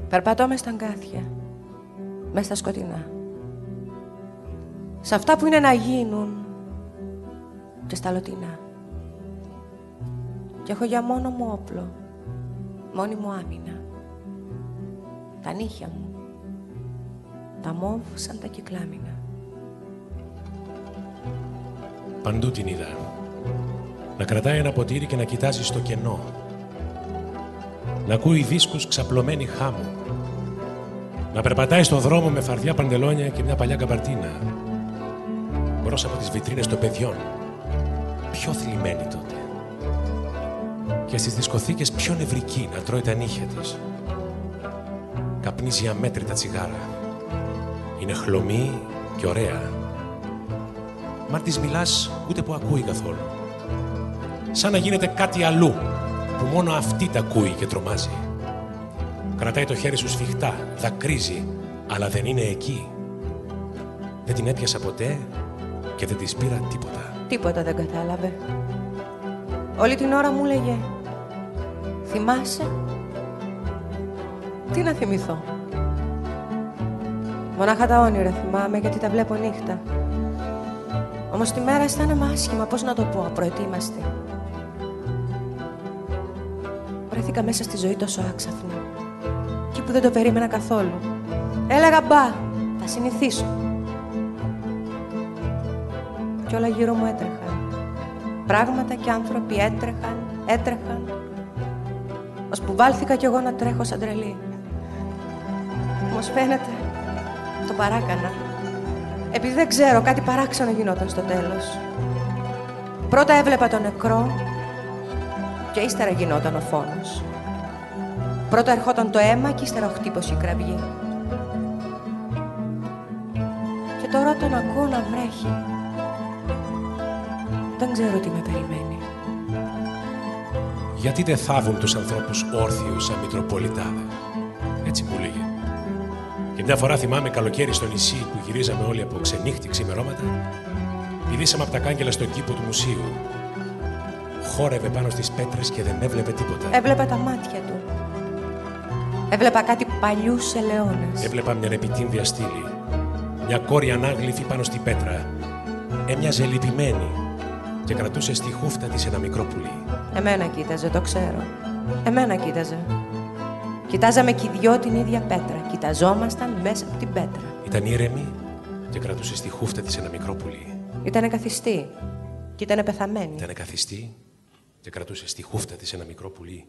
Περπατώ μες στα αγκάθια, μες στα σκοτεινά. Σε αυτά που είναι να γίνουν και στα λωτινά. Και έχω για μόνο μου όπλο, μόνη μου άμυνα. Τα νύχια μου, τα μόβ σαν τα κυκλάμινα. Παντού την είδα. Να κρατάει ένα ποτήρι και να κοιτάζει στο κενό. Να ακούει δίσκους ξαπλωμένη χάμου. Να περπατάει στον δρόμο με φαρδιά παντελόνια και μια παλιά καμπαρτίνα. Μπρος από τις βιτρίνες των παιδιών. Πιο θλιμμένη τότε. Και στις δισκοθήκες πιο νευρική να τρώει τα νύχια της. Καπνίζει αμέτρητα τσιγάρα. Είναι χλωμή και ωραία. Μα αν της μιλάς ούτε που ακούει καθόλου. Σαν να γίνεται κάτι αλλού που μόνο αυτή τα ακούει και τρομάζει. Κρατάει το χέρι σου σφιχτά, δακρύζει, αλλά δεν είναι εκεί. Δεν την έπιασα ποτέ και δεν της πήρα τίποτα. Τίποτα δεν κατάλαβε. Όλη την ώρα μου λέγε «Θυμάσαι?» Τι να θυμηθώ? Μονάχα τα όνειρα θυμάμαι γιατί τα βλέπω νύχτα. Όμως τη μέρα αισθάνομαι άσχημα, πώς να το πω, απροετοίμαστη. Βρέθηκα μέσα στη ζωή τόσο άξαφνα, εκεί που δεν το περίμενα καθόλου. Έλεγα μπα, θα συνηθίσω. Κι όλα γύρω μου έτρεχαν. Πράγματα και άνθρωποι έτρεχαν, ώσπου βάλθηκα κι εγώ να τρέχω σαν τρελή. Όμως φαίνεται, το παράκανα. Επειδή δεν ξέρω, κάτι παράξενο γινόταν στο τέλος. Πρώτα έβλεπα τον νεκρό και ύστερα γινόταν ο φόνος. Πρώτα ερχόταν το αίμα και ύστερα ο χτύπος η κραυγή. Και τώρα τον ακούω να βρέχει. Δεν ξέρω τι με περιμένει. Γιατί δεν θάβουν τους ανθρώπους όρθιους σαν Μητροπολιτάδες? Έτσι μου λέγε. Και μια φορά θυμάμαι καλοκαίρι στο νησί που γυρίζαμε όλοι από ξενύχτη ξημερώματα, πηδήσαμε από τα κάγκελα στον κήπο του μουσείου. Χόρευε πάνω στις πέτρες και δεν έβλεπε τίποτα. Έβλεπα τα μάτια του. Έβλεπα κάτι παλιούς ελαιώνες. Έβλεπα μια επιτύμβια στήλη. Μια κόρη ανάγλυφη πάνω στη πέτρα. Έμοιαζε λυπημένη και κρατούσε στη χούφτα της ένα μικρό πουλί. Εμένα κοίταζε, το ξέρω. Εμένα κοίταζε. Κοιτάζαμε κι οι δυο την ίδια πέτρα. Κοιταζόμασταν μέσα από την πέτρα. Ήταν ήρεμη και κρατούσε στη χούφτα της ένα μικρό πουλί. Ήτανε καθιστή και ήτανε πεθαμένη. Ήτανε καθιστή και κρατούσε στη χούφτα της ένα μικρό πουλί.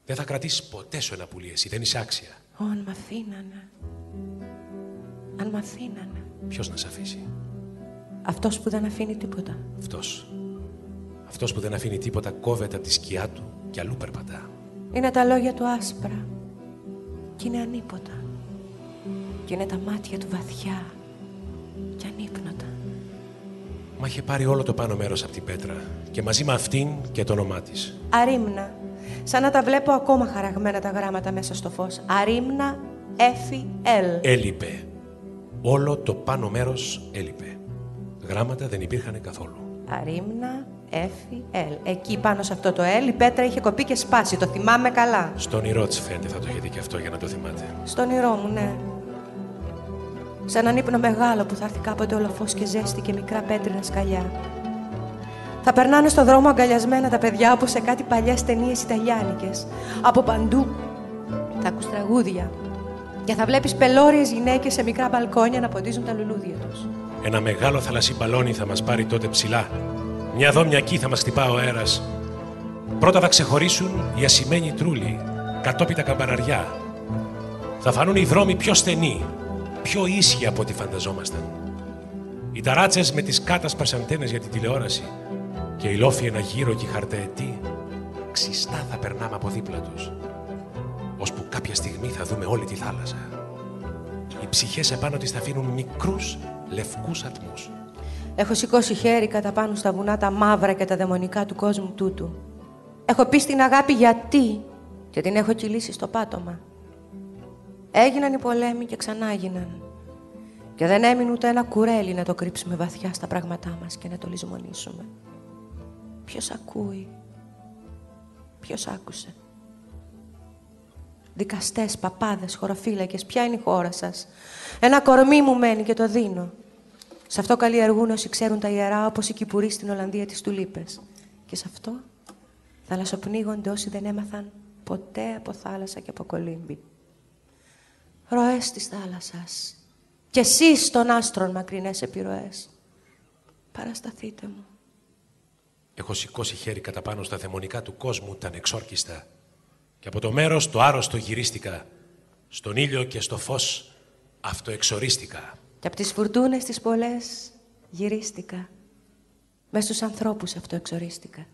Δεν θα κρατήσεις ποτέ σου ένα πουλί, εσύ δεν είσαι άξια. Αν μ' αφήνανε. Αν μ' αφήνανε. Ποιος να σ' αφήσει? Αυτός που δεν αφήνει τίποτα. Αυτός που δεν αφήνει τίποτα κόβεται από τη σκιά του και αλλού περπατά. Είναι τα λόγια του άσπρα και είναι ανίποτα. Και είναι τα μάτια του βαθιά και ανύπνοτα. Μα είχε πάρει όλο το πάνω μέρος από την πέτρα και μαζί με αυτήν και το όνομά της. Αρίμνα. Σαν να τα βλέπω ακόμα χαραγμένα τα γράμματα μέσα στο φως. Αρίμνα F.L. Έλειπε. Όλο το πάνω μέρος έλειπε. Γράμματα δεν υπήρχαν καθόλου. Αρίμνα F.L. Εκεί πάνω σε αυτό το L η πέτρα είχε κοπεί και σπάσει. Το θυμάμαι καλά. Στον όνειρό της φαίνεται θα το είχε δει και αυτό για να το θυμάται. Στον όνειρό μου, ναι. Σε έναν ύπνο μεγάλο που θα έρθει κάποτε όλο φως και ζέστη και μικρά πέτρινα σκαλιά. Θα περνάνε στον δρόμο αγκαλιασμένα τα παιδιά όπως σε κάτι παλιές ταινίες ιταλιάνικες. Από παντού θα ακούς τραγούδια. Και θα βλέπεις πελώριες γυναίκες σε μικρά μπαλκόνια να ποντίζουν τα λουλούδια τους. Ένα μεγάλο θαλασσί μπαλόνι θα μας πάρει τότε ψηλά. Μια εδώ, μια εκεί θα μας χτυπά ο αέρας. Πρώτα θα ξεχωρίσουν οι ασημένοι τρούλοι, κατόπιτα καμπαναριά. Θα φανούν οι δρόμοι πιο στενοί, πιο ίσχυοι από ό,τι φανταζόμασταν. Οι ταράτσες με τις κάτασπρες αντένες για την τηλεόραση και οι λόφοι ένα γύρο και οι χαρταετοί, ξιστά θα περνάμε από δίπλα τους. Ώσπου κάποια στιγμή θα δούμε όλη τη θάλασσα. Οι ψυχές επάνω της θα αφήνουν μικρούς λευκούς ατμούς. Έχω σηκώσει χέρι κατά πάνω στα βουνά τα μαύρα και τα δαιμονικά του κόσμου τούτου. Έχω πει στην αγάπη γιατί και την έχω κυλήσει στο πάτωμα. Έγιναν οι πολέμοι και ξανά έγιναν. Και δεν έμεινε ούτε ένα κουρέλι να το κρύψουμε βαθιά στα πράγματά μας και να το λησμονήσουμε. Ποιος ακούει? Ποιος άκουσε? δικαστές, παπάδες, χωροφύλακες, ποια είναι η χώρα σας? Ένα κορμί μου μένει και το δίνω. Σε αυτό καλλιεργούν όσοι ξέρουν τα ιερά, όπως οι Κυπουροί στην Ολλανδία τις τουλίπες. Και σε αυτό θαλασσοπνίγονται όσοι δεν έμαθαν ποτέ από θάλασσα και από κολύμπι. Ροές της θάλασσας. Και εσείς των άστρων μακρινές επιρροές. Παρασταθείτε μου. Έχω σηκώσει χέρι κατά πάνω στα δαιμονικά του κόσμου τα ανεξόρκιστα. Και από το μέρος το άρρωστο γυρίστηκα. Στον ήλιο και στο φως αυτοεξορίστηκα. Και από τις φουρτούνες τις πολλές γυρίστηκα. Μες στους ανθρώπους αυτοεξορίστηκα.